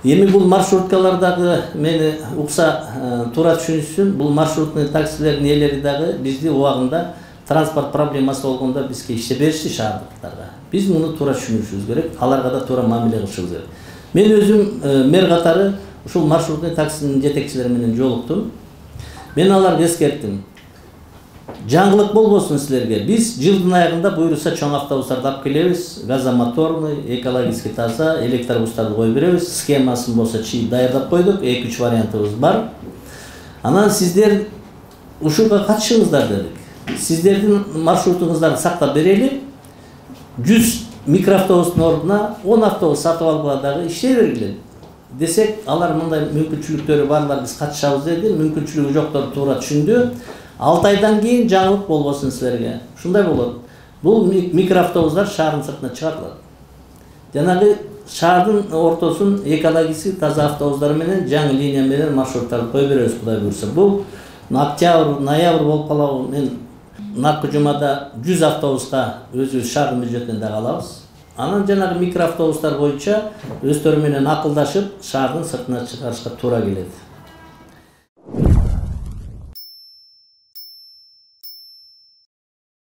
Эми бул маршруткалар дагы мени укса туура түшүнүшсүн, бул маршрутный таксилердин ээлери дагы бизди убагында транспорт проблемасы болгондо бизге иштеп беришти шаардыктарга. Биз муну туура түшүнүшүбүз керек, аларга да туура мамиле кылышыбыз керек. Мен өзүм мэр катары ушул маршрутный таксинин жетекчилери менен жолуктум. Мен аларга эскерттим. Жаңылык болбосун силерге. Биз жылдын аягында буйруса чоң автобустарды алып келебиз, газомоторный, экологически таза, электробустарды коюп беребиз. Схемасын болсо даярдап койдук, 2-3 вариантыбыз бар. Анан сиздер ушуга катышыңыздар дедик. Сиздердин маршрутуңуздарды сактап берели. 100 микроавтобустун ордуна 10 автобус сатып алгыла дагы иштей бергиле десек, алар мындай мүмкүнчүлүктөрү барлар биз катышабыз деди. Мүмкүнчүлүгү жоктор туура түшүндү. 6 айдан кийин жаңылык болбосун силерге. Ушундай болот. Бул микроавтобустар шаардын сыртына чыгатылат. Жанагы шаардын ортосун экологически таза автобустар менен жаңы линия менен маршруттарды коюп беребиз, Кудай буйруса. Бул октябрь, ноябрь болуп калабы. Мен наркы жумада 100 автобуска өзүбүз шаардын бюджетинен дагы алабыз. Анан жанагы микроавтобустар боюнча өздөрү менен акылдашып шаардын сыртына чыгарышка туура келет.